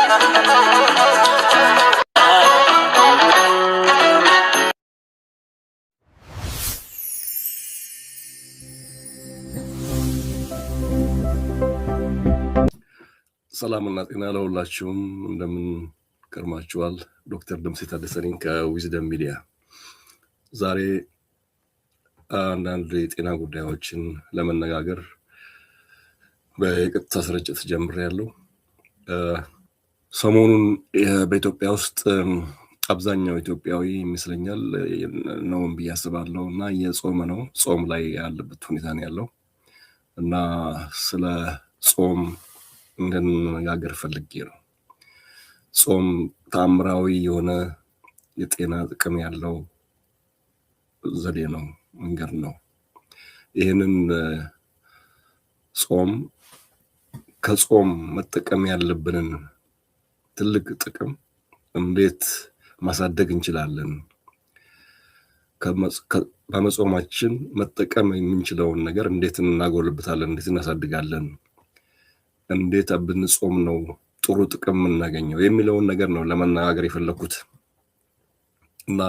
ሰላምና ጤና ለሁላችሁም እንደምን ከርማችኋል? ዶክተር ደምሴ ታደሰ ነኝ ከዊዝደም ሚዲያ። ዛሬ አንዳንድ የጤና ጉዳዮችን ለመነጋገር በቀጥታ ስርጭት ጀምሬያለሁ። ሰሞኑን በኢትዮጵያ ውስጥ አብዛኛው ኢትዮጵያዊ ይመስለኛል ነው ብዬ አስባለሁ እና የጾም ነው፣ ጾም ላይ ያለበት ሁኔታ ነው ያለው እና ስለ ጾም እንድንነጋገር ፈልጌ ነው። ጾም ተአምራዊ የሆነ የጤና ጥቅም ያለው ዘዴ ነው፣ መንገድ ነው። ይህንን ጾም ከጾም መጠቀም ያለብንን ትልቅ ጥቅም እንዴት ማሳደግ እንችላለን? በመጾማችን መጠቀም የምንችለውን ነገር እንዴት እናጎልብታለን? እንዴት እናሳድጋለን? እንዴት ብንጾም ነው ጥሩ ጥቅም የምናገኘው የሚለውን ነገር ነው ለመነጋገር የፈለኩት እና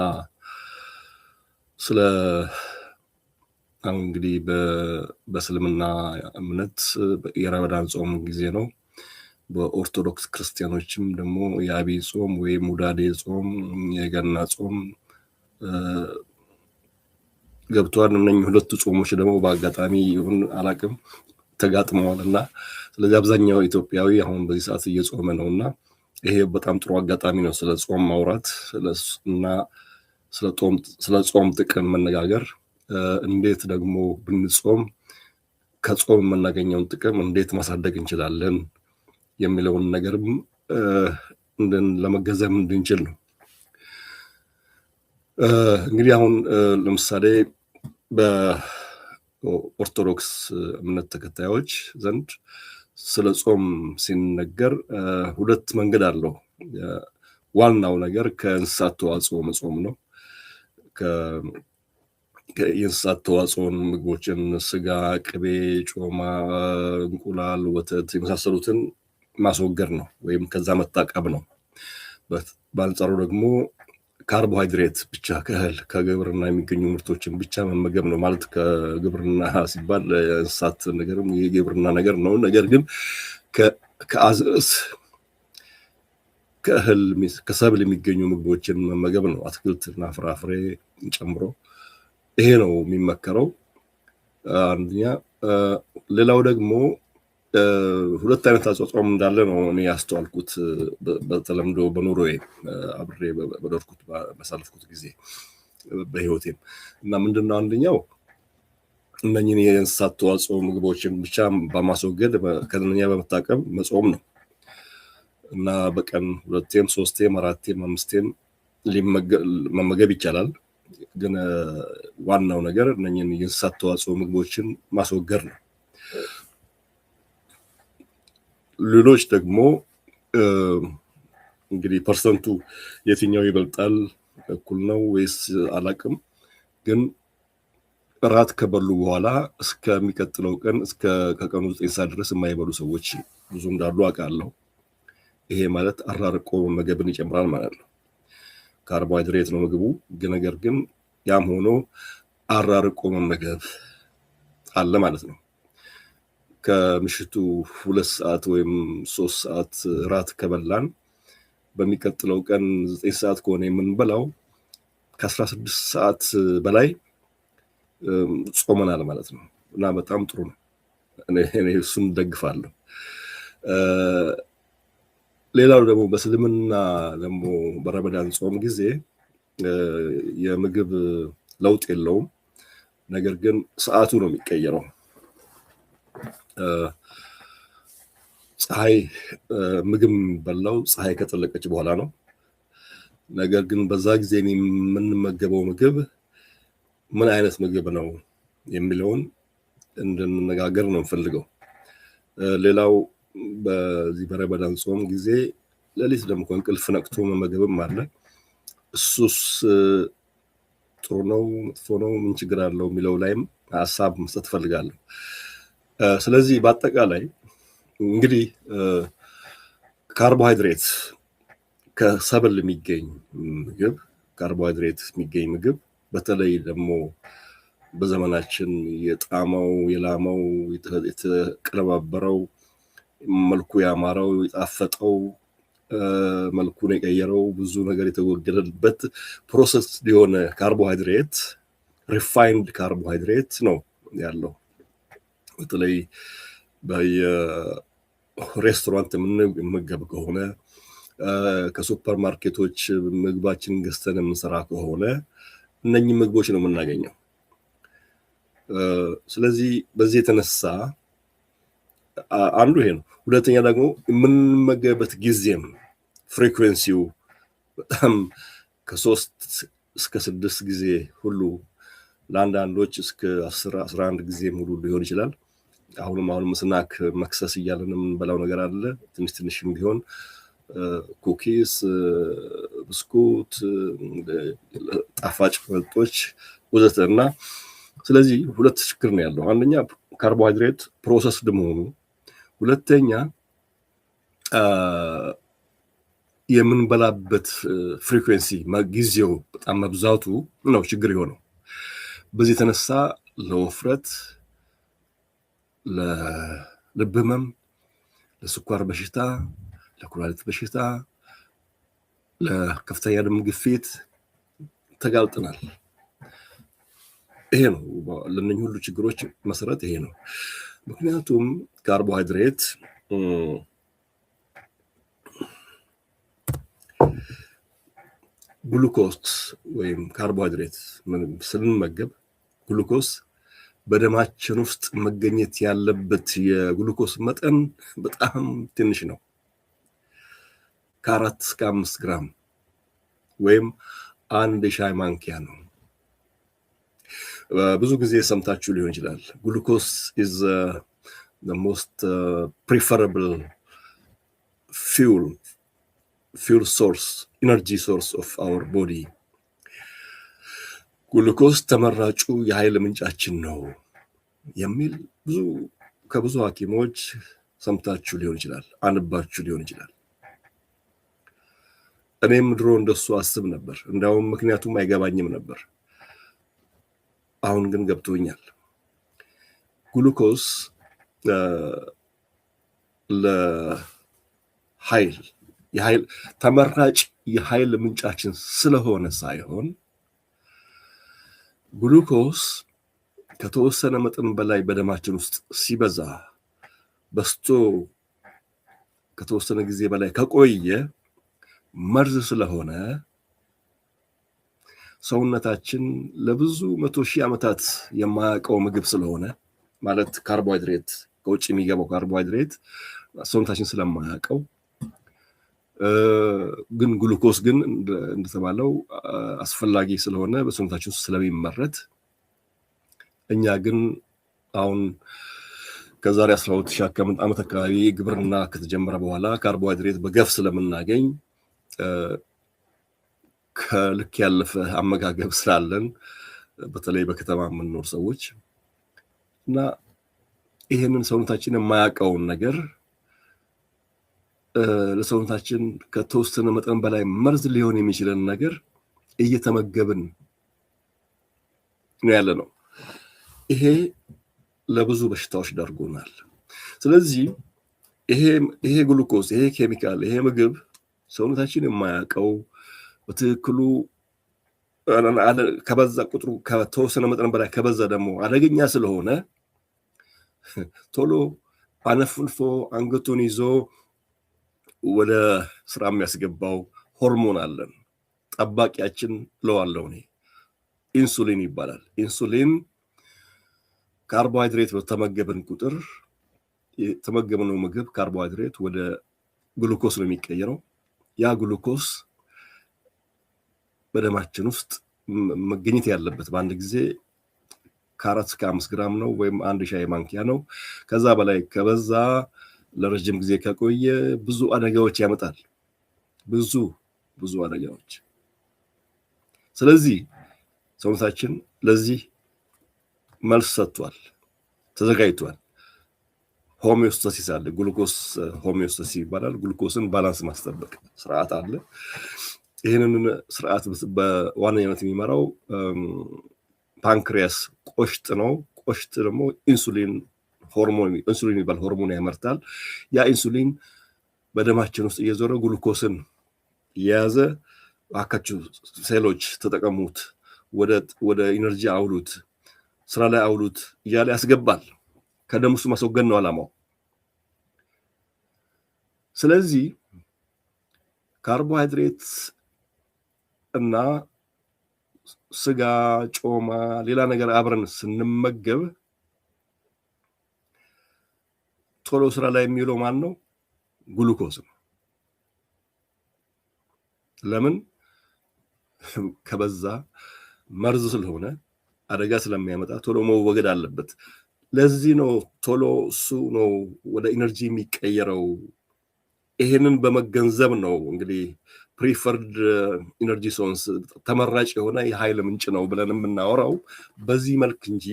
ስለ አሁን እንግዲህ በእስልምና እምነት የረመዳን ጾም ጊዜ ነው። በኦርቶዶክስ ክርስቲያኖችም ደግሞ የአብይ ጾም ወይም ሙዳዴ ጾም፣ የገና ጾም ገብቷል። እነኚህ ሁለቱ ጾሞች ደግሞ በአጋጣሚ ይሁን አላቅም ተጋጥመዋል እና ስለዚህ አብዛኛው ኢትዮጵያዊ አሁን በዚህ ሰዓት እየጾመ ነው እና ይሄ በጣም ጥሩ አጋጣሚ ነው ስለ ጾም ማውራት እና ስለ ጾም ጥቅም መነጋገር፣ እንዴት ደግሞ ብንጾም ከጾም የምናገኘውን ጥቅም እንዴት ማሳደግ እንችላለን የሚለውን ነገርም ለመገንዘብ እንድንችል ነው። እንግዲህ አሁን ለምሳሌ በኦርቶዶክስ እምነት ተከታዮች ዘንድ ስለ ጾም ሲነገር ሁለት መንገድ አለው። ዋናው ነገር ከእንስሳት ተዋጽኦ መጾም ነው። የእንስሳት ተዋጽኦን ምግቦችን፣ ስጋ፣ ቅቤ፣ ጮማ፣ እንቁላል፣ ወተት የመሳሰሉትን ማስወገድ ነው ወይም ከዛ መታቀብ ነው። በአንጻሩ ደግሞ ካርቦሃይድሬት ብቻ ከእህል ከግብርና የሚገኙ ምርቶችን ብቻ መመገብ ነው። ማለት ከግብርና ሲባል እንስሳት ነገርም የግብርና ነገር ነው። ነገር ግን ከአዝርዕት ከእህል ከሰብል የሚገኙ ምግቦችን መመገብ ነው፣ አትክልትና ፍራፍሬ ጨምሮ። ይሄ ነው የሚመከረው አንደኛ። ሌላው ደግሞ ሁለት አይነት አጾም እንዳለ ነው እኔ ያስተዋልኩት በተለምዶ በኑሮዬ አብሬ በደርኩት በሳለፍኩት ጊዜ በህይወቴም እና ምንድነው አንደኛው እነኚህን የእንስሳት ተዋጽኦ ምግቦችን ብቻ በማስወገድ ከነኛ በመታቀብ መጾም ነው እና በቀን 2ቴም 3ቴም 4ቴም 5ቴም መመገብ ይቻላል። ግን ዋናው ነገር እነኚህን የእንስሳት ተዋጽኦ ምግቦችን ማስወገድ ነው። ሌሎች ደግሞ እንግዲህ ፐርሰንቱ የትኛው ይበልጣል እኩል ነው ወይስ አላቅም፣ ግን እራት ከበሉ በኋላ እስከሚቀጥለው ቀን ከቀኑ 9 ሰዓት ድረስ የማይበሉ ሰዎች ብዙ እንዳሉ አውቃለሁ። ይሄ ማለት አራርቆ መመገብን ይጨምራል ማለት ነው። ካርቦሃይድሬት ነው ምግቡ፣ ነገር ግን ያም ሆኖ አራርቆ መመገብ አለ ማለት ነው። ከምሽቱ 2 ሰዓት ወይም 3 ሰዓት ራት ከበላን በሚቀጥለው ቀን 9 ሰዓት ከሆነ የምንበላው ከ16 ሰዓት በላይ ጾመናል ማለት ነው እና በጣም ጥሩ ነው። እኔ እሱን ደግፋለሁ። ሌላው ደግሞ በእስልምና ደግሞ በረመዳን ጾም ጊዜ የምግብ ለውጥ የለውም፣ ነገር ግን ሰዓቱ ነው የሚቀየረው። ፀሐይ ምግብ የሚበላው ፀሐይ ከጠለቀች በኋላ ነው። ነገር ግን በዛ ጊዜ የምንመገበው ምግብ ምን አይነት ምግብ ነው የሚለውን እንድንነጋገር ነው የምፈልገው። ሌላው በዚህ በረመዳን ጾም ጊዜ ሌሊት ደግሞ እንቅልፍ ነቅቶ መመገብም አለ። እሱስ ጥሩ ነው መጥፎ ነው ምን ችግር አለው የሚለው ላይም ሀሳብ መስጠት ፈልጋለሁ። ስለዚህ በአጠቃላይ እንግዲህ ካርቦሃይድሬት ከሰብል የሚገኝ ምግብ ካርቦሃይድሬት የሚገኝ ምግብ በተለይ ደግሞ በዘመናችን የጣመው የላመው የተቀነባበረው መልኩ ያማረው የጣፈጠው መልኩን የቀየረው ብዙ ነገር የተወገደበት ፕሮሰስ የሆነ ካርቦሃይድሬት ሪፋይንድ ካርቦሃይድሬት ነው ያለው። በተለይ በየሬስቶራንት የምንመገብ ከሆነ ከሱፐር ማርኬቶች ምግባችን ገዝተን የምንሰራ ከሆነ እነኚህ ምግቦች ነው የምናገኘው። ስለዚህ በዚህ የተነሳ አንዱ ይሄ ነው። ሁለተኛ ደግሞ የምንመገብበት ጊዜም ፍሪኩዌንሲው በጣም ከ3 እስከ 6 ጊዜ ሁሉ ለአንዳንዶች እስከ 10-11 ጊዜ ሙሉ ሊሆን ይችላል። አሁንም ስናክ መክሰስ እያለን የምንበላው ነገር አለ። ትንሽም ቢሆን ኩኪስ፣ ብስኩት፣ ጣፋጭ መጠጦች ወዘተ እና ስለዚህ ሁለት ችግር ነው ያለው። አንደኛ ካርቦሃይድሬት ፕሮሰስድ መሆኑ፣ ሁለተኛ የምንበላበት ፍሪኩዌንሲ ጊዜው በጣም መብዛቱ ነው ችግር የሆነው። በዚህ የተነሳ ለውፍረት፣ ለልብ ህመም፣ ለስኳር በሽታ፣ ለኩላሊት በሽታ፣ ለከፍተኛ ደም ግፊት ተጋልጠናል። ይሄ ነው ለእነኚህ ሁሉ ችግሮች መሰረት ይሄ ነው። ምክንያቱም ካርቦሃይድሬት ግሉኮስ ወይም ካርቦሃይድሬት ስንመገብ ግሉኮስ በደማችን ውስጥ መገኘት ያለበት የግሉኮስ መጠን በጣም ትንሽ ነው። ከ4 እስከ 5 ግራም ወይም 1 ሻይ ማንኪያ ነው። ብዙ ጊዜ ሰምታችሁ ሊሆን ይችላል ግሉኮስ is the most preferable fuel source, energy source of our body. ግሉኮስ ተመራጩ የኃይል ምንጫችን ነው የሚል ከብዙ ሐኪሞች ሰምታችሁ ሊሆን ይችላል፣ አንባችሁ ሊሆን ይችላል። እኔም ድሮ እንደሱ አስብ ነበር። እንዳውም ምክንያቱም አይገባኝም ነበር። አሁን ግን ገብቶኛል። ግሉኮስ ለኃይል ተመራጭ የኃይል ምንጫችን ስለሆነ ሳይሆን ግሉኮስ ከተወሰነ መጠን በላይ በደማችን ውስጥ ሲበዛ በስቶ ከተወሰነ ጊዜ በላይ ከቆየ መርዝ ስለሆነ ሰውነታችን ለብዙ 100,000 ዓመታት የማያውቀው ምግብ ስለሆነ ማለት ካርቦሃይድሬት ከውጭ የሚገባው ካርቦሃይድሬት ሰውነታችን ስለማያውቀው ግን ግሉኮስ ግን እንደተባለው አስፈላጊ ስለሆነ በሰውነታችን ውስጥ ስለሚመረት እኛ ግን አሁን ከዛሬ 12,000 ዓመት አካባቢ ግብርና ከተጀመረ በኋላ ካርቦሃይድሬት በገፍ ስለምናገኝ ከልክ ያለፈ አመጋገብ ስላለን በተለይ በከተማ የምንኖር ሰዎች እና ይሄንን ሰውነታችን የማያውቀውን ነገር ለሰውነታችን ከተወሰነ መጠን በላይ መርዝ ሊሆን የሚችልን ነገር እየተመገብን ነው ያለ ነው። ይሄ ለብዙ በሽታዎች ዳርጎናል። ስለዚህ ይሄ ግሉኮስ፣ ይሄ ኬሚካል፣ ይሄ ምግብ ሰውነታችን የማያውቀው በትክክሉ ከበዛ ቁጥሩ ከተወሰነ መጠን በላይ ከበዛ ደግሞ አደገኛ ስለሆነ ቶሎ አነፍንፎ አንገቱን ይዞ ወደ ስራ የሚያስገባው ሆርሞን አለን። ጠባቂያችን እለዋለሁ እኔ ኢንሱሊን ይባላል። ኢንሱሊን ካርቦሃይድሬት በተመገብን ቁጥር የተመገብነው ምግብ ካርቦሃይድሬት ወደ ግሉኮስ ነው የሚቀየረው። ያ ግሉኮስ በደማችን ውስጥ መገኘት ያለበት በአንድ ጊዜ ከ4 እስከ 5 ግራም ነው ወይም 1 ሻይ ማንኪያ ነው። ከዛ በላይ ከበዛ ለረጅም ጊዜ ከቆየ ብዙ አደጋዎች ያመጣል። ብዙ አደጋዎች። ስለዚህ ሰውነታችን ለዚህ መልስ ሰጥቷል፣ ተዘጋጅቷል። ሆሚዮስታሲስ አለ። ግሉኮስ ሆሚዮስታሲስ ይባላል። ግሉኮስን ባላንስ ማስጠበቅ ስርዓት አለ። ይህንን ስርዓት በዋነኛነት የሚመራው ፓንክሪያስ ቆሽት ነው። ቆሽት ደግሞ ኢንሱሊን የሚባል ሆርሞን ያመርታል። ያ ኢንሱሊን በደማችን ውስጥ እየዞረ ግሉኮስን የያዘ አካችሁ ሴሎች ተጠቀሙት፣ ወደ ኢነርጂ አውሉት፣ ስራ ላይ አውሉት እያለ ያስገባል። ከደም ውስጥ ማስወገድ ነው ዓላማው። ስለዚህ ካርቦሃይድሬት እና ስጋ፣ ጮማ፣ ሌላ ነገር አብረን ስንመገብ ቶሎ ስራ ላይ የሚውለው ማን ነው? ግሉኮስ ነው። ለምን? ከበዛ መርዝ ስለሆነ አደጋ ስለሚያመጣ ቶሎ መወገድ አለበት። ለዚህ ነው ቶሎ እሱ ነው ወደ ኢነርጂ የሚቀየረው። ይሄንን በመገንዘብ ነው እንግዲህ ፕሪፈርድ ኢነርጂ ሶርስ ተመራጭ የሆነ የኃይል ምንጭ ነው ብለን የምናወራው በዚህ መልክ እንጂ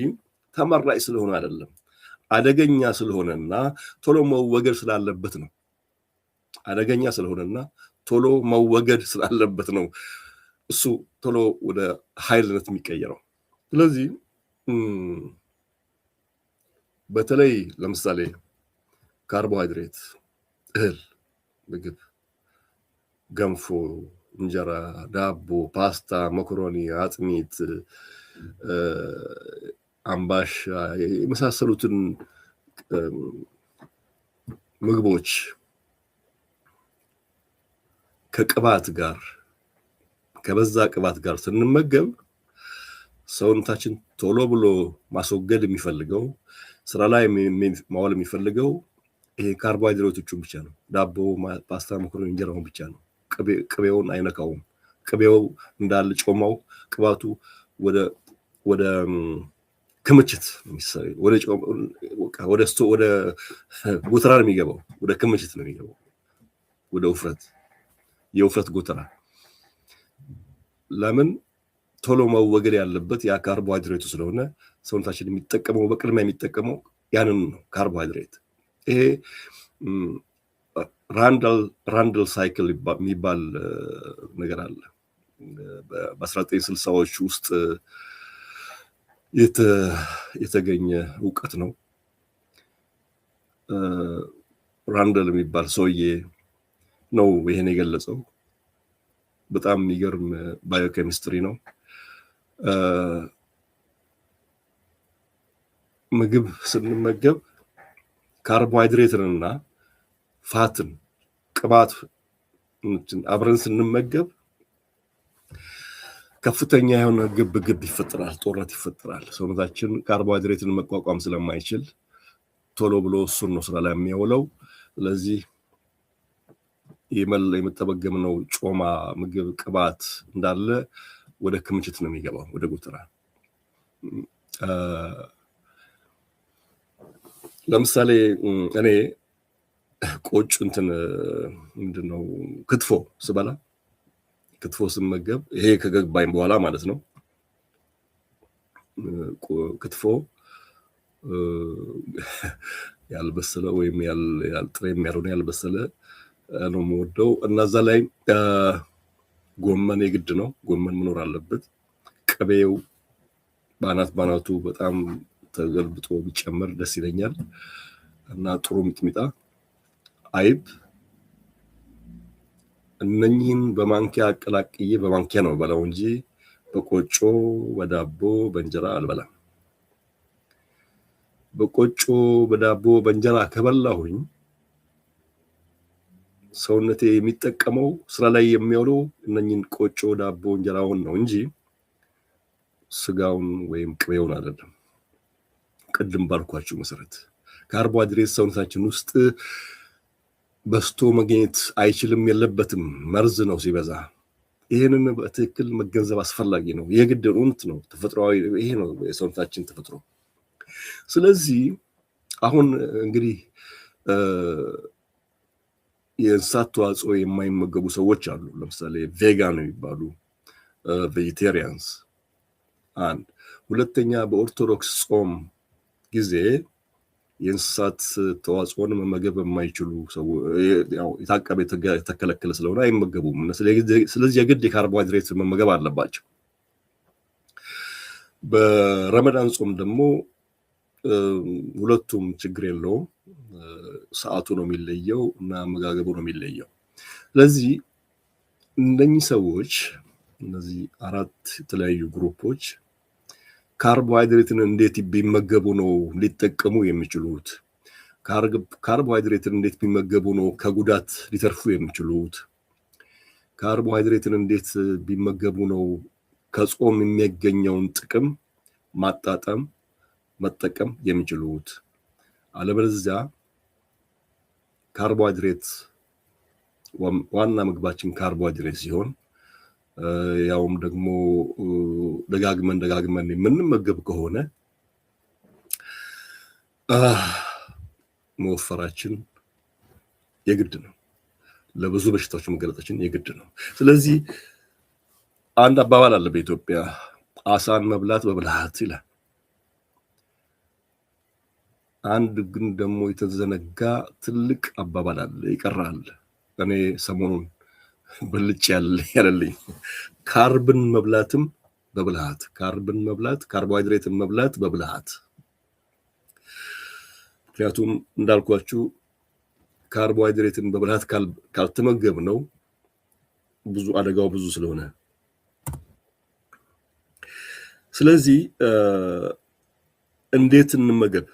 ተመራጭ ስለሆነ አይደለም። አደገኛ ስለሆነና ቶሎ መወገድ ስላለበት ነው። አደገኛ ስለሆነና ቶሎ መወገድ ስላለበት ነው እሱ ቶሎ ወደ ኃይልነት የሚቀየረው። ስለዚህ በተለይ ለምሳሌ ካርቦሃይድሬት፣ እህል፣ ምግብ፣ ገንፎ፣ እንጀራ፣ ዳቦ፣ ፓስታ፣ መኮሮኒ፣ አጥሚት፣ አምባሻ የመሳሰሉትን ምግቦች ከቅባት ጋር ከበዛ ቅባት ጋር ስንመገብ ሰውነታችን ቶሎ ብሎ ማስወገድ የሚፈልገው ስራ ላይ ማዋል የሚፈልገው ይሄ ካርቦሃይድሬቶቹን ብቻ ነው። ዳቦ፣ ፓስታ፣ መኮረኒ፣ እንጀራውን ብቻ ነው። ቅቤውን አይነካውም። ቅቤው እንዳለ ጮማው ቅባቱ ወደ ክምችት ወደ ጎተራ ነው የሚገባው። ወደ ክምችት ነው የሚገባው። ወደ የውፍረት ጎተራ። ለምን? ቶሎ መወገድ ያለበት ያ ካርቦሃይድሬቱ ስለሆነ ሰውነታችን የሚጠቀመው በቅድሚያ የሚጠቀመው ያንን ነው፣ ካርቦሃይድሬት። ይሄ ራንደል ሳይክል የሚባል ነገር አለ። በ1960ዎች ውስጥ የተገኘ እውቀት ነው። ራንደል የሚባል ሰውዬ ነው ይሄን የገለጸው። በጣም የሚገርም ባዮኬሚስትሪ ነው። ምግብ ስንመገብ ካርቦሃይድሬትንና ፋትን ቅባት አብረን ስንመገብ ከፍተኛ የሆነ ግብ ይፈጠራል፣ ጦርነት ይፈጠራል። ሰውነታችን ካርቦሃይድሬትን መቋቋም ስለማይችል ቶሎ ብሎ እሱን ነው ስራ ላይ የሚያውለው። ስለዚህ የምተበገብነው ጮማ፣ ምግብ፣ ቅባት እንዳለ ወደ ክምችት ነው የሚገባው፣ ወደ ጎተራ። ለምሳሌ እኔ ቆጭ ምንድነው ክትፎ ስበላ፣ ክትፎ ስመገብ ይሄ ከገባኝ በኋላ ማለት ነው። ክትፎ ያልበሰለ ወይም ጥሬም ያልሆነ ያልበሰለ ነው የምወደው እና እዛ ላይ ጎመን የግድ ነው። ጎመን መኖር አለበት። ቅቤው ባናቱ በጣም ተገልብጦ ቢጨመር ደስ ይለኛል እና ጥሩ ሚጥሚጣ፣ አይብ፣ እነኚህን በማንኪያ አቀላቅዬ በማንኪያ ነው በላው እንጂ በቆጮ፣ በዳቦ፣ በእንጀራ አልበላም። በቆጮ፣ በዳቦ፣ በእንጀራ ከበላሁኝ ሰውነቴ የሚጠቀመው ስራ ላይ የሚያውለው እነኚህን ቆጮ፣ ዳቦ፣ እንጀራውን ነው እንጂ ስጋውን ወይም ቅቤውን አይደለም። ቅድም ባልኳችሁ መሰረት ካርቦሃይድሬት ሰውነታችን ውስጥ በስቶ መገኘት አይችልም፣ የለበትም። መርዝ ነው ሲበዛ። ይህንን በትክክል መገንዘብ አስፈላጊ ነው። የግድ እውነት ነው፣ ተፈጥሯዊ ይሄ ነው የሰውነታችን ተፈጥሮ። ስለዚህ አሁን እንግዲህ የእንስሳት ተዋጽኦ የማይመገቡ ሰዎች አሉ። ለምሳሌ ቬጋን የሚባሉ ቬጂቴሪያንስ። አንድ ሁለተኛ፣ በኦርቶዶክስ ጾም ጊዜ የእንስሳት ተዋጽኦን መመገብ የማይችሉ ሰው ያው የታቀበ የተከለከለ ስለሆነ አይመገቡም። ስለዚህ የግድ የካርቦሃይድሬት መመገብ አለባቸው። በረመዳን ጾም ደግሞ ሁለቱም ችግር የለውም። ሰዓቱ ነው የሚለየው እና አመጋገቡ ነው የሚለየው። ስለዚህ እነኚህ ሰዎች እነዚህ አራት የተለያዩ ግሩፖች ካርቦሃይድሬትን እንዴት ቢመገቡ ነው ሊጠቀሙ የሚችሉት? ካርቦሃይድሬትን እንዴት ቢመገቡ ነው ከጉዳት ሊተርፉ የሚችሉት? ካርቦሃይድሬትን እንዴት ቢመገቡ ነው ከጾም የሚያገኘውን ጥቅም ማጣጣም መጠቀም የሚችሉት? አለበለዚያ ካርቦሃይድሬት ዋና ምግባችን ካርቦሃይድሬት ሲሆን ያውም ደግሞ ደጋግመን የምንመገብ ከሆነ መወፈራችን የግድ ነው። ለብዙ በሽታዎች መገለጣችን የግድ ነው። ስለዚህ አንድ አባባል አለ በኢትዮጵያ፣ አሳን መብላት በብልሃት ይላል። አንድ ግን ደግሞ የተዘነጋ ትልቅ አባባል አለ፣ ይቀራል። እኔ ሰሞኑን ብልጭ ያለልኝ ካርብን መብላትም በብልሃት፣ ካርቦሃይድሬትን መብላት በብልሃት። ምክንያቱም እንዳልኳችሁ ካርቦሃይድሬትን በብልሃት ካልተመገብ ነው አደጋው ብዙ ስለሆነ። ስለዚህ እንዴት እንመገብ?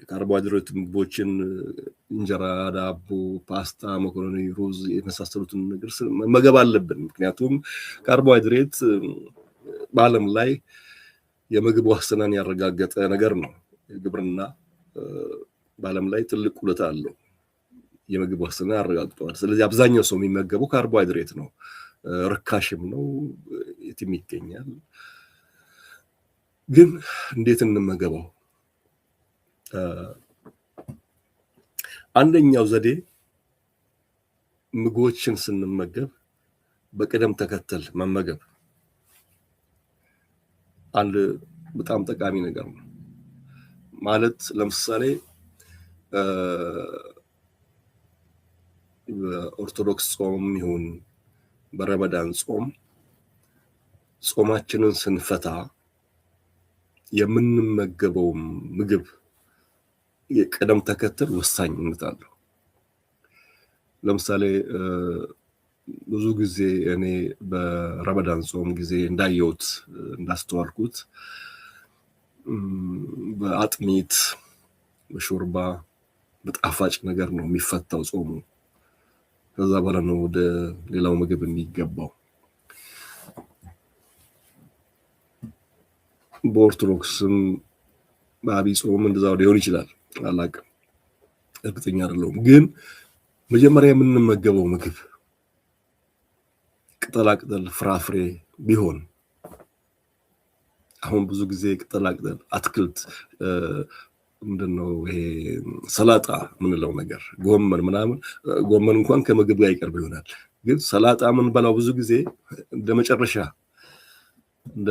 ካርቦሃይድሬት ምግቦችን እንጀራ፣ ዳቦ፣ ፓስታ፣ መኮረኒ፣ ሩዝ የመሳሰሉትን ነገር መመገብ አለብን። ምክንያቱም ካርቦሃይድሬት በዓለም ላይ የምግብ ዋስትናን ያረጋገጠ ነገር ነው። ግብርና በዓለም ላይ ትልቅ ውለታ አለው፣ የምግብ ዋስትና ያረጋግጠዋል። ስለዚህ አብዛኛው ሰው የሚመገበው ካርቦሃይድሬት ነው። ርካሽም ነው፣ የትም ይገኛል። ግን እንዴት እንመገበው? አንደኛው ዘዴ ምግቦችን ስንመገብ በቅደም ተከተል መመገብ አንድ በጣም ጠቃሚ ነገር ነው። ማለት ለምሳሌ በኦርቶዶክስ ጾም ይሁን በረመዳን ጾማችንን ስንፈታ የምንመገበው ምግብ የቅደም ተከተል ወሳኝነት አለው። ለምሳሌ ብዙ ጊዜ እኔ በረመዳን ጾም ጊዜ እንዳስተዋልኩት በአጥሚት፣ በሾርባ፣ በጣፋጭ ነገር ነው የሚፈታው ጾሙ። ከዛ በኋላ ነው ወደ ሌላው ምግብ የሚገባው። በኦርቶዶክስም በአብይ ጾም እንደዛው ሊሆን ይችላል፣ አላውቅም፣ እርግጠኛ አይደለሁም። ግን መጀመሪያ የምንመገበው ምግብ ቅጠላቅጠል፣ ፍራፍሬ ቢሆን፣ አሁን ብዙ ጊዜ ቅጠላቅጠል፣ አትክልት ምንድነው ይሄ ሰላጣ የምንለው ነገር፣ ጎመን ምናምን፣ ጎመን እንኳን ከምግብ ጋር ይቀርብ ይሆናል። ግን ሰላጣ የምንበላው ብዙ ጊዜ እንደ መጨረሻ እንደ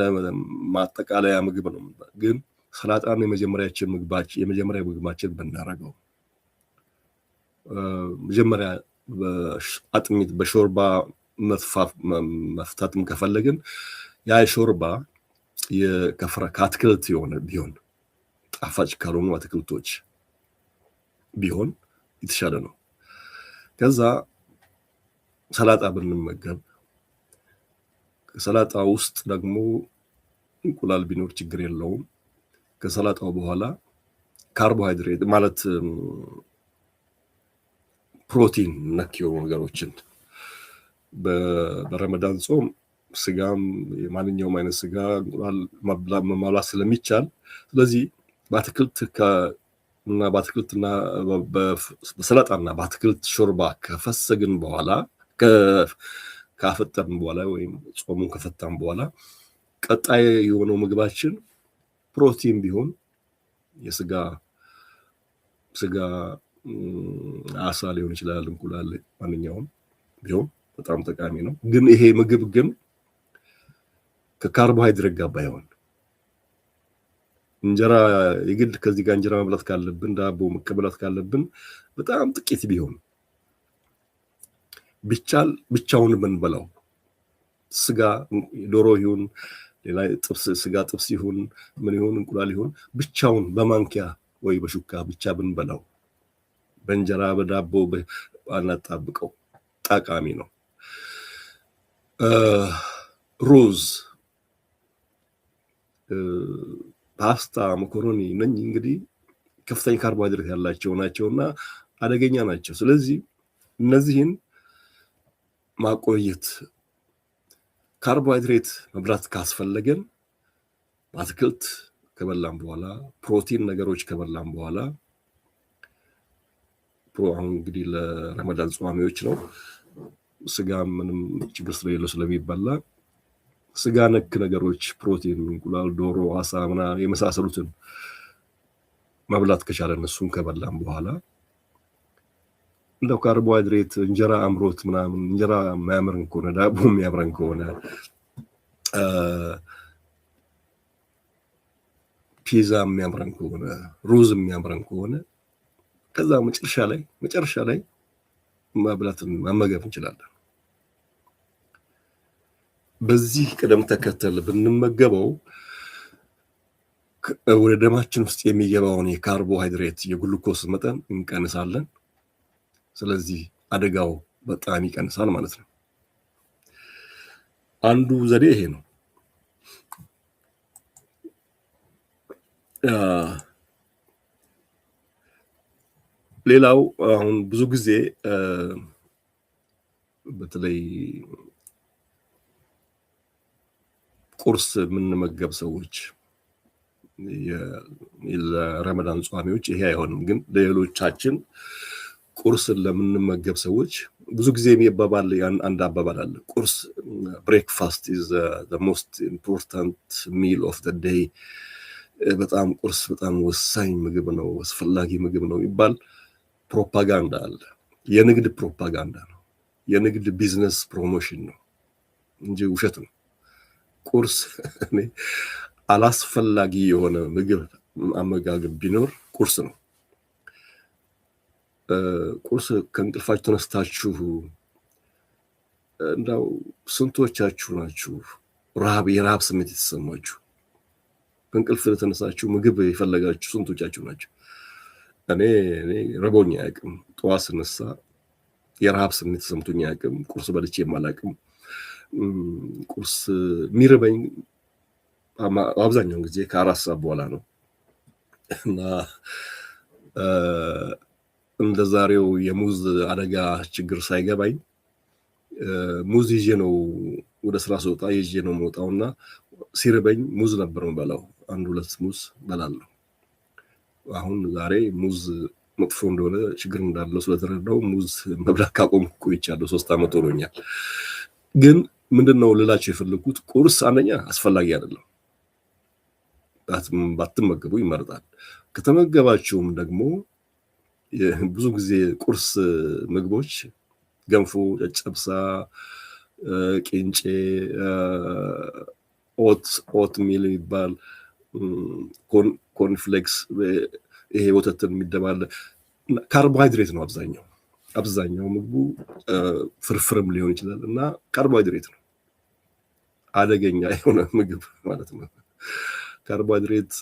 ማጠቃለያ ምግብ ነው። ግን ሰላጣን የመጀመሪያ ምግባችን ብናደርገው፣ መጀመሪያ አጥሚት በሾርባ መፍታትም ከፈለግን ያ ሾርባ ከአትክልት የሆነ ቢሆን፣ ጣፋጭ ካልሆኑ አትክልቶች ቢሆን የተሻለ ነው። ከዛ ሰላጣ ብንመገብ፣ ከሰላጣ ውስጥ ደግሞ እንቁላል ቢኖር ችግር የለውም። ከሰላጣው በኋላ ካርቦሃይድሬት ማለት ፕሮቲን ነክ የሆኑ ነገሮችን በረመዳን ጾም ስጋም የማንኛውም አይነት ስጋ እንቁላል መብላት ስለሚቻል፣ ስለዚህ በአትክልትና በሰላጣና በአትክልት ሾርባ ከፈሰግን በኋላ ካፈጠርን በኋላ ወይም ጾሙን ከፈታን በኋላ ቀጣይ የሆነው ምግባችን ፕሮቲን ቢሆን የስጋ አሳ ሊሆን ይችላል፣ እንቁላል፣ ማንኛውም ቢሆን በጣም ጠቃሚ ነው። ግን ይሄ ምግብ ግን ከካርቦሃይድሬት ጋር ባይሆን እንጀራ የግድ ከዚህ ጋር እንጀራ መብላት ካለብን ዳቦ መቀበላት ካለብን በጣም ጥቂት ቢሆን ቢቻል ብቻውን ብንበላው ስጋ ዶሮ ይሁን ሌላ ጥብስ ስጋ ጥብስ ይሁን ምን ይሁን እንቁላል ይሁን ብቻውን በማንኪያ ወይ በሹካ ብቻ ብንበላው በእንጀራ በዳቦ አናጣብቀው ጠቃሚ ነው። ሩዝ፣ ፓስታ፣ መኮሮኒ ነኝ እንግዲህ ከፍተኛ ካርቦሃይድሬት ያላቸው ናቸውና አደገኛ ናቸው። ስለዚህ እነዚህን ማቆየት ካርቦሃይድሬት መብላት ካስፈለገን አትክልት ከበላን በኋላ ፕሮቲን ነገሮች ከበላን በኋላ አሁን እንግዲህ ለረመዳን ጾሚዎች ነው ስጋ ምንም ችግር ስለሌለው ስለሚበላ ስጋ ነክ ነገሮች ፕሮቲን እንቁላል፣ ዶሮ፣ አሳ ምናምን የመሳሰሉትን መብላት ከቻለን እሱን ከበላን በኋላ እንደው ካርቦሃይድሬት እንጀራ አምሮት ምናምን እንጀራ የሚያምረን ከሆነ ዳቦ የሚያምረን ከሆነ ፒዛ የሚያምረን ከሆነ ሩዝ የሚያምረን ከሆነ ከዛ መጨረሻ ላይ መብላትን መመገብ እንችላለን። በዚህ ቅደም ተከተል ብንመገበው ወደ ደማችን ውስጥ የሚገባውን የካርቦሃይድሬት የግሉኮስ መጠን እንቀንሳለን። ስለዚህ አደጋው በጣም ይቀንሳል ማለት ነው። አንዱ ዘዴ ይሄ ነው። ሌላው አሁን ብዙ ጊዜ በተለይ ቁርስ የምንመገብ ሰዎች ለረመዳን ጾሚዎች ይሄ አይሆንም፣ ግን ለሌሎቻችን ቁርስን ለምንመገብ ሰዎች ብዙ ጊዜ የሚባባል አንድ አባባል አለ። ቁርስ ብሬክፋስት ኢዝ ዘ ሞስት ኢምፖርታንት ሚል ኦፍ ዘ ዴይ። በጣም ቁርስ በጣም ወሳኝ ምግብ ነው፣ አስፈላጊ ምግብ ነው የሚባል ፕሮፓጋንዳ አለ። የንግድ ፕሮፓጋንዳ ነው፣ የንግድ ቢዝነስ ፕሮሞሽን ነው እንጂ ውሸት ነው። ቁርስ አላስፈላጊ የሆነ ምግብ አመጋገብ ቢኖር ቁርስ ነው። ቁርስ ከእንቅልፋችሁ ተነስታችሁ እንዳው ስንቶቻችሁ ናችሁ የረሃብ ስሜት የተሰማችሁ? ከእንቅልፍ ተነሳችሁ ምግብ የፈለጋችሁ ስንቶቻችሁ ናችሁ? እኔ ረቦኝ አያውቅም። ጠዋት ስነሳ የረሃብ ስሜት ተሰምቶኝ አያውቅም። ቁርስ በልቼ አላውቅም። ቁርስ የሚርበኝ አብዛኛውን ጊዜ ከ4 ሰዓት በኋላ ነው እና እንደ ዛሬው የሙዝ አደጋ ችግር ሳይገባኝ ሙዝ ይዤ ነው ወደ ስራ ስወጣ ይዤ ነው የምወጣውና ሲርበኝ ሙዝ ነበር የምበላው። 1-2 ሙዝ በላለሁ። አሁን ዛሬ ሙዝ መጥፎ እንደሆነ ችግር እንዳለው ስለተረዳው ሙዝ መብላት ካቆምኩ ቆይቻለሁ። 3 ዓመት ሆኖኛል። ግን ምንድነው ልላችሁ የፈለኩት ቁርስ አንደኛ አስፈላጊ አይደለም፣ ባትመገቡ ይመረጣል። ከተመገባችሁም ደግሞ ብዙ ጊዜ ቁርስ ምግቦች ገንፎ፣ ጨጨብሳ፣ ቂንጬ፣ ኦት ሚል የሚባል ኮርንፍሌክስ፣ ይሄ ወተትን የሚደባለ ካርቦሃይድሬት ነው። አብዛኛው ምግቡ ፍርፍርም ሊሆን ይችላል እና ካርቦሃይድሬት ነው። አደገኛ የሆነ ምግብ ማለት ነው። ካርቦሃይድሬት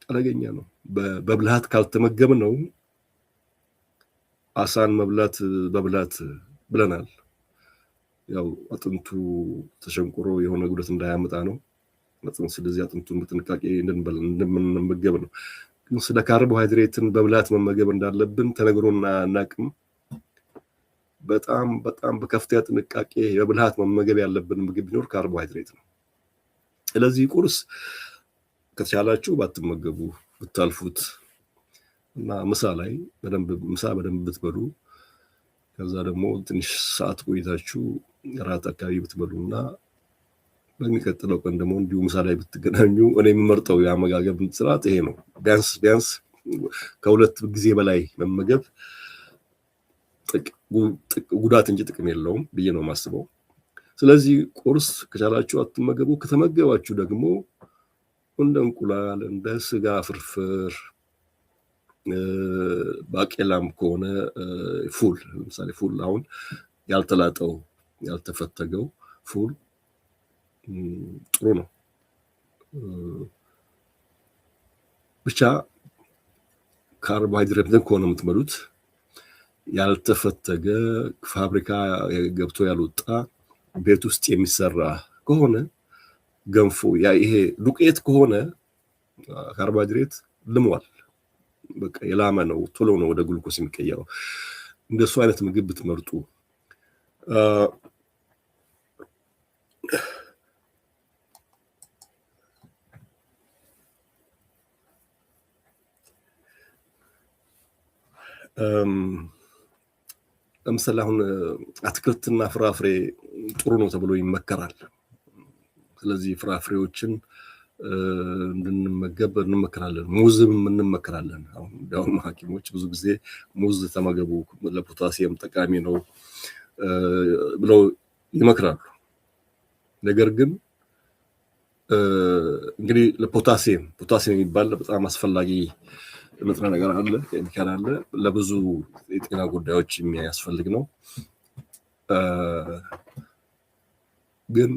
አደገኛ ነው። በብልሃት ካልተመገብ ነው። አሳን መብላት በብላት ብለናል። ያው አጥንቱ ተሸንቁሮ የሆነ ጉዳት እንዳያመጣ ነው። ስለዚህ አጥንቱን በጥንቃቄ እንደምንመገብ ነው። ግን ስለ ካርቦሃይድሬትን በብላት መመገብ እንዳለብን ተነግሮና አናቅም። በጣም በከፍተኛ ጥንቃቄ በብልሃት መመገብ ያለብን ምግብ ቢኖር ካርቦሃይድሬት ነው። ስለዚህ ቁርስ ከተቻላችሁ ባትመገቡ ብታልፉት እና ምሳ በደንብ ብትበሉ ከዛ ደግሞ ትንሽ ሰዓት ቆይታችሁ ራት አካባቢ ብትበሉና በሚቀጥለው ቀን ደግሞ እንዲሁ ምሳ ላይ ብትገናኙ እኔ የምመርጠው የአመጋገብ ስርዓት ይሄ ነው። ቢያንስ ከ2 ጊዜ በላይ መመገብ ጉዳት እንጂ ጥቅም የለውም ብዬ ነው የማስበው። ስለዚህ ቁርስ ከቻላችሁ አትመገቡ። ከተመገባችሁ ደግሞ እንደ እንቁላል፣ እንደ ስጋ ፍርፍር፣ ባቄላም ከሆነ ፉል፣ ለምሳሌ ፉል አሁን ያልተላጠው ያልተፈተገው ፉል ጥሩ ነው። ብቻ ካርቦሃይድሬትን ከሆነ የምትበሉት ያልተፈተገ ፋብሪካ ገብቶ ያልወጣ ቤት ውስጥ የሚሰራ ከሆነ ገንፎ ይሄ ዱቄት ከሆነ ካርቦሃይድሬት ልሟል፣ በቃ የላመ ነው፣ ቶሎ ነው ወደ ግሉኮስ የሚቀየረው። እንደሱ አይነት ምግብ ብትመርጡ ለምሳሌ አሁን አትክልትና ፍራፍሬ ጥሩ ነው ተብሎ ይመከራል። ስለዚህ ፍራፍሬዎችን እንድንመገብ እንመከራለን፣ ሙዝም እንመከራለን። አሁን እንዲያውም ሐኪሞች ብዙ ጊዜ ሙዝ ተመገቡ ለፖታሲየም ጠቃሚ ነው ብለው ይመክራሉ። ነገር ግን እንግዲህ ለፖታሲየም የሚባል በጣም አስፈላጊ ንጥረ ነገር አለ፣ ኬሚካል አለ፣ ለብዙ የጤና ጉዳዮች የሚያስፈልግ ነው። ግን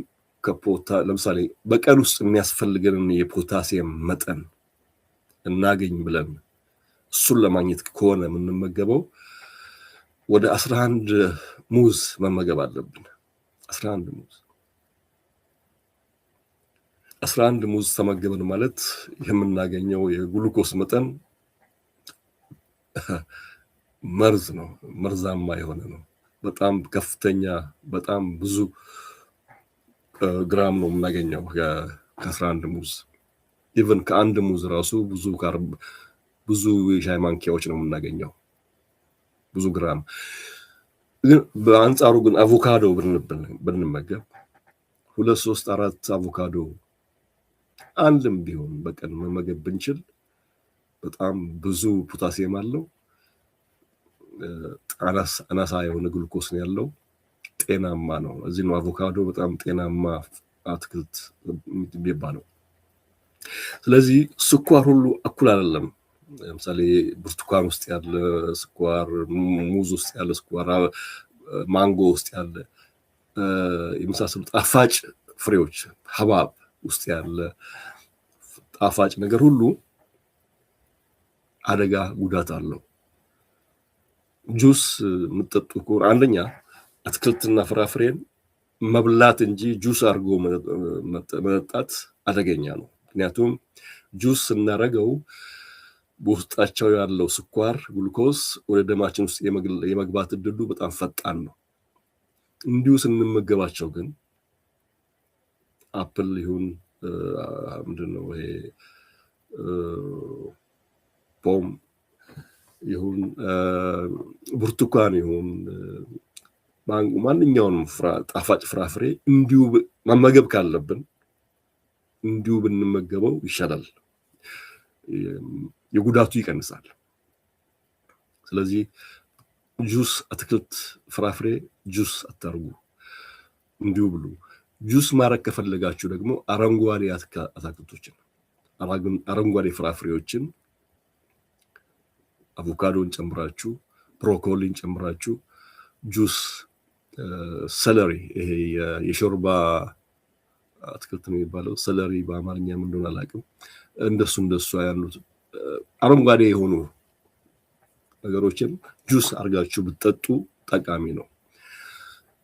ለምሳሌ በቀን ውስጥ የሚያስፈልገንን የፖታሲየም መጠን እናገኝ ብለን እሱን ለማግኘት ከሆነ የምንመገበው ወደ 11 ሙዝ መመገብ አለብን። 11 ሙዝ ተመገበን ማለት የምናገኘው የግሉኮስ መጠን መርዝ ነው፣ መርዛማ የሆነ ነው። በጣም ከፍተኛ፣ በጣም ብዙ ግራም ነው የምናገኘው ከ11 ሙዝ። ኢቨን ከአንድ ሙዝ ራሱ ብዙ የሻይ ማንኪያዎች ነው የምናገኘው፣ ብዙ ግራም። ግን በአንጻሩ ግን አቮካዶ ብንመገብ 2፣ 3፣ 4 አቮካዶ አንድም ቢሆን በቀን መመገብ ብንችል በጣም ብዙ ፖታሲየም አለው፣ አናሳ የሆነ ግሉኮስ ነው ያለው፣ ጤናማ ነው። እዚህ ነው አቮካዶ በጣም ጤናማ አትክልት የሚባለው። ስለዚህ ስኳር ሁሉ እኩል አይደለም። ለምሳሌ ብርቱካን ውስጥ ያለ ስኳር፣ ሙዝ ውስጥ ያለ ስኳር፣ ማንጎ ውስጥ ያለ የመሳሰሉ ጣፋጭ ፍሬዎች፣ ሐብሐብ ውስጥ ያለ ጣፋጭ ነገር ሁሉ አደጋ ጉዳት አለው። ጁስ የምትጠጡ ከሆነ አንደኛ አትክልትና ፍራፍሬን መብላት እንጂ ጁስ አድርጎ መጠጣት አደገኛ ነው። ምክንያቱም ጁስ ስናደርገው በውስጣቸው ያለው ስኳር፣ ግሉኮስ ወደ ደማችን ውስጥ የመግባት እድሉ በጣም ፈጣን ነው። እንዲሁ ስንመገባቸው ግን አፕል ይሁን ምንድነው ይሄ ፖም ይሁን ብርቱካን ይሁን ማንጎ፣ ማንኛውንም ጣፋጭ ፍራፍሬ እንዲሁ መመገብ ካለብን እንዲሁ ብንመገበው ይሻላል፣ የጉዳቱ ይቀንሳል። ስለዚህ ጁስ፣ አትክልት፣ ፍራፍሬ ጁስ አታርጉ፣ እንዲሁ ብሉ። ጁስ ማድረግ ከፈለጋችሁ ደግሞ አረንጓዴ አትክልቶችን፣ አረንጓዴ ፍራፍሬዎችን አቮካዶን ጨምራችሁ፣ ብሮኮሊን ጨምራችሁ ጁስ፣ ሰለሪ፣ ይሄ የሾርባ አትክልት ነው የሚባለው፣ ሰለሪ በአማርኛ ምን እንደሆነ አላውቅም። እንደሱ ያሉት አረንጓዴ የሆኑ ነገሮችን ጁስ አድርጋችሁ ብትጠጡ ጠቃሚ ነው።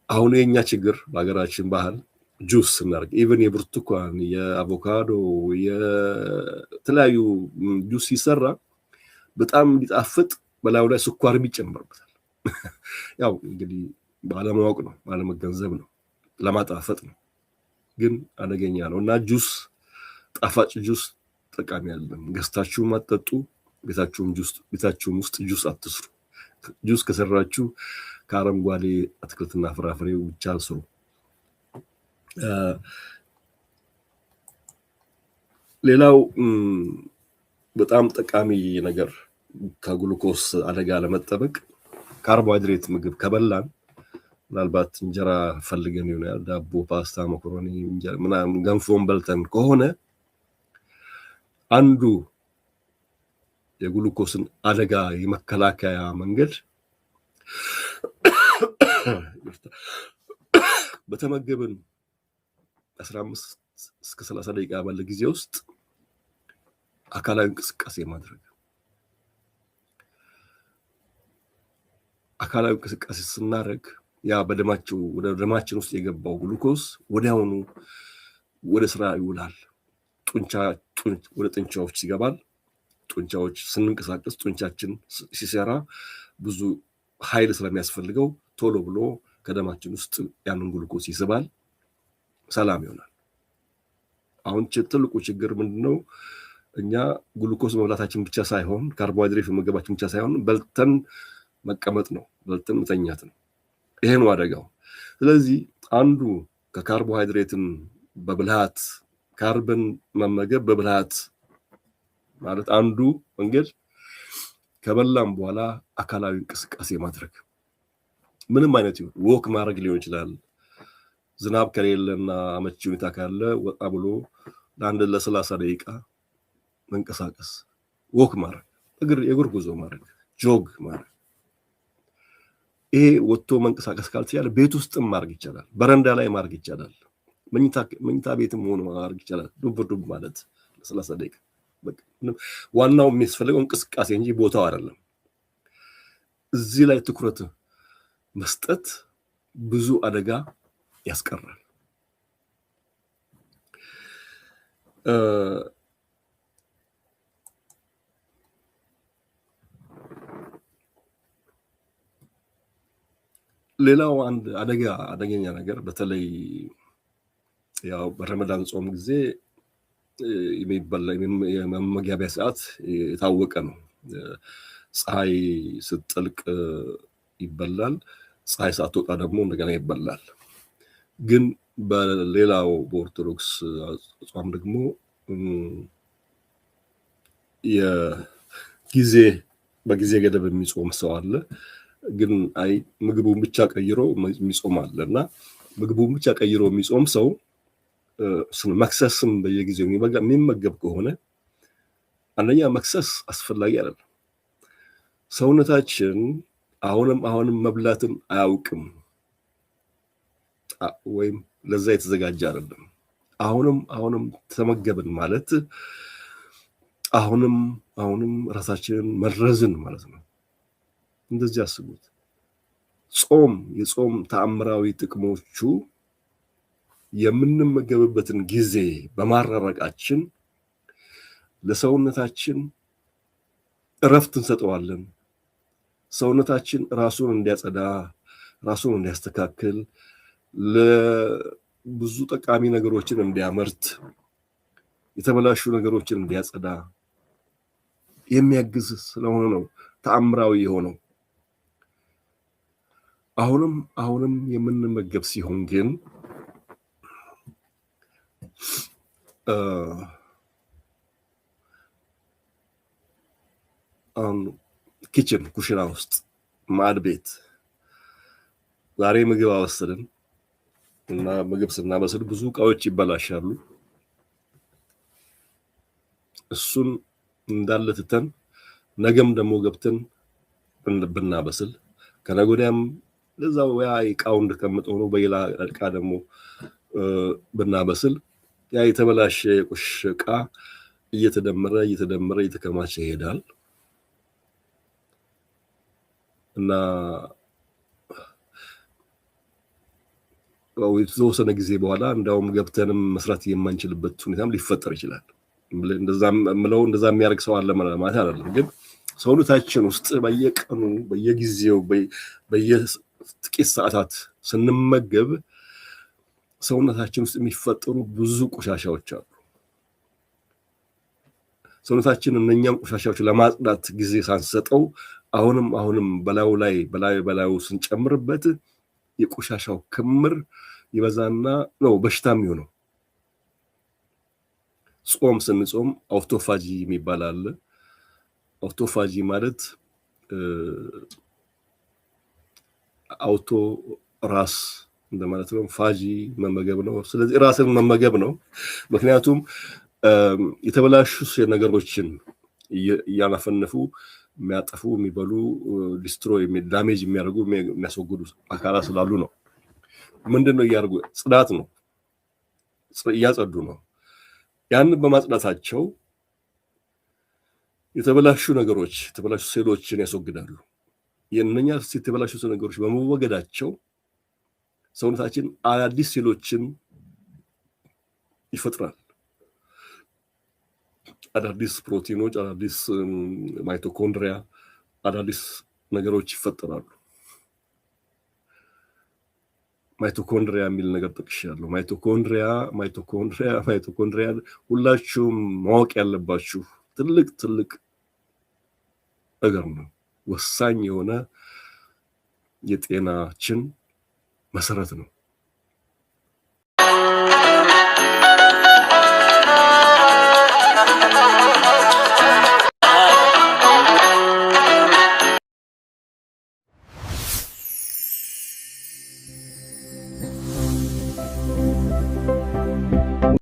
አሁን የኛ ችግር በሀገራችን ባህል ጁስ ስናደርግ ኢቨን የብርቱካን፣ የአቮካዶ፣ የተለያዩ ጁስ ሲሰራ በጣም እንዲጣፍጥ በላዩ ላይ ስኳርም ይጨመርበታል። ያው እንግዲህ ባለማወቅ ነው፣ ባለመገንዘብ ነው፣ ለማጣፈጥ ነው። ግን አደገኛ ነው እና ጁስ፣ ጣፋጭ ጁስ ጠቃሚ አይደለም። ገዝታችሁ አትጠጡ። ቤታችሁም ውስጥ ጁስ አትስሩ። ጁስ ከሰራችሁ ከአረንጓዴ አትክልትና ፍራፍሬ ብቻ ስሩ። ሌላው በጣም ጠቃሚ ነገር ከግሉኮስ አደጋ ለመጠበቅ ካርቦሃይድሬት ምግብ ከበላን ምናልባት እንጀራ ፈልገን ይሆናል፣ ዳቦ፣ ፓስታ፣ መኮሮኒ፣ ምናምን ገንፎን በልተን ከሆነ አንዱ የግሉኮስን አደጋ የመከላከያ መንገድ በተመገብን 15 እስከ 30 ደቂቃ ባለ ጊዜ ውስጥ አካላዊ እንቅስቃሴ ማድረግ። አካላዊ እንቅስቃሴ ስናደርግ ያ ወደ ደማችን ውስጥ የገባው ግሉኮስ ወዲያውኑ ወደ ስራ ይውላል። ወደ ጡንቻዎች ይገባል። ጡንቻዎች ስንንቀሳቀስ ጡንቻችን ሲሰራ ብዙ ኃይል ስለሚያስፈልገው ቶሎ ብሎ ከደማችን ውስጥ ያንን ግሉኮስ ይስባል፣ ሰላም ይሆናል። አሁን ትልቁ ችግር ምንድነው? እኛ ግሉኮስ መብላታችን ብቻ ሳይሆን ካርቦሃይድሬት መመገባችን ብቻ ሳይሆን በልተን መቀመጥ ነው፣ በልተን መተኛት ነው። ይሄ ነው አደጋው። ስለዚህ አንዱ ከካርቦሃይድሬትን በብልሃት ካርበን መመገብ በብልሃት ማለት አንዱ መንገድ ከበላም በኋላ አካላዊ እንቅስቃሴ ማድረግ፣ ምንም አይነት ይሁን ወክ ማድረግ ሊሆን ይችላል። ዝናብ ከሌለና አመቺ ሁኔታ ካለ ወጣ ብሎ ለአንድ ለ30 ደቂቃ መንቀሳቀስ፣ ወክ ማድረግ፣ የእግር ጉዞ ማድረግ፣ ጆግ ማድረግ። ይሄ ወጥቶ መንቀሳቀስ ካልተቻለ ቤት ውስጥም ማድረግ ይቻላል። በረንዳ ላይ ማድረግ ይቻላል። መኝታ ቤትም ሆኖ ማድረግ ይቻላል። ዱብ ማለት ለ30 ደቂቃ። ዋናው የሚያስፈልገው እንቅስቃሴ እንጂ ቦታው አይደለም። እዚህ ላይ ትኩረት መስጠት ብዙ አደጋ ያስቀራል። ሌላው አንድ አደገኛ ነገር በተለይ ያው በረመዳን ጾም ጊዜ የመመገቢያ ሰዓት የታወቀ ነው። ፀሐይ ስትጠልቅ ይበላል፣ ፀሐይ ሳትወጣ ደግሞ እንደገና ይበላል። ግን በሌላው በኦርቶዶክስ ጾም ደግሞ በጊዜ ገደብ የሚጾም ሰው አለ። ግን ምግቡን ብቻ ቀይሮ የሚጾም አለ እና ምግቡን ብቻ ቀይሮ የሚጾም ሰው መክሰስም በየጊዜው የሚመገብ ከሆነ አንደኛ መክሰስ አስፈላጊ አይደለም። ሰውነታችን አሁንም መብላትን አያውቅም ወይም ለዛ የተዘጋጀ አይደለም። አሁንም ተመገብን ማለት አሁንም ራሳችንን መረዝን ማለት ነው። እንደዚህ አስቡት። የጾም ተአምራዊ ጥቅሞቹ የምንመገብበትን ጊዜ በማራረቃችን ለሰውነታችን እረፍት እንሰጠዋለን። ሰውነታችን ራሱን እንዲያጸዳ፣ ራሱን እንዲያስተካክል፣ ለብዙ ጠቃሚ ነገሮችን እንዲያመርት፣ የተበላሹ ነገሮችን እንዲያጸዳ የሚያግዝ ስለሆነ ነው ተአምራዊ የሆነው። አሁንም የምንመገብ ሲሆን ግን ኩሽና ውስጥ ማዕድ ቤት ዛሬ ምግብ አወሰድን እና ምግብ ስናበስል ብዙ እቃዎች ይበላሻሉ። እሱን እንዳለ ትተን ነገም ደግሞ ገብተን ብናበስል ከነገ ወዲያም ለዛው ያ እቃው እንደተቀመጠው ነው በሌላ እቃ ደግሞ ብናበስል ያ የተበላሸ የቆሸሸ እቃ እየተደመረ እየተከማቸ ይሄዳል እና የተወሰነ ጊዜ በኋላ እንዳውም ገብተንም መስራት የማንችልበት ሁኔታም ሊፈጠር ይችላል። እንደዛ የሚያደርግ ሰው አለ ማለት አይደለም። ግን ሰውነታችን ውስጥ በየቀኑ በየጊዜው በየጥቂት ሰዓታት ስንመገብ ሰውነታችን ውስጥ የሚፈጠሩ ብዙ ቆሻሻዎች አሉ። ሰውነታችን እነኛም ቆሻሻዎች ለማጽዳት ጊዜ ሳንሰጠው አሁንም በላዩ ስንጨምርበት የቆሻሻው ክምር ይበዛና ነው በሽታ የሚሆነው። ጾም ስንጾም አውቶፋጂ የሚባል አለ። አውቶፋጂ ማለት አውቶ ራስ እንደማለት ነው። ፋጂ መመገብ ነው። ስለዚህ ራስን መመገብ ነው። ምክንያቱም የተበላሹ ነገሮችን እያናፈነፉ የሚያጠፉ የሚበሉ ዲስትሮይ ዳሜጅ የሚያደርጉ የሚያስወግዱ አካላት ስላሉ ነው። ምንድነው እያደረጉ? ጽዳት ነው፣ እያጸዱ ነው። ያንን በማጽዳታቸው የተበላሹ ነገሮች የተበላሹ ሴሎችን ያስወግዳሉ። የእነኛ የተበላሹ ነገሮች በመወገዳቸው ሰውነታችን አዳዲስ ሴሎችን ይፈጥራል። አዳዲስ ፕሮቲኖች፣ አዳዲስ ማይቶኮንድሪያ፣ አዳዲስ ነገሮች ይፈጠራሉ። ማይቶኮንድሪያ የሚል ነገር ጠቅሻለሁ። ማይቶኮንድሪያ ሁላችሁም ማወቅ ያለባችሁ ትልቅ ነገር ነው። ወሳኝ የሆነ የጤናችን መሰረት ነው።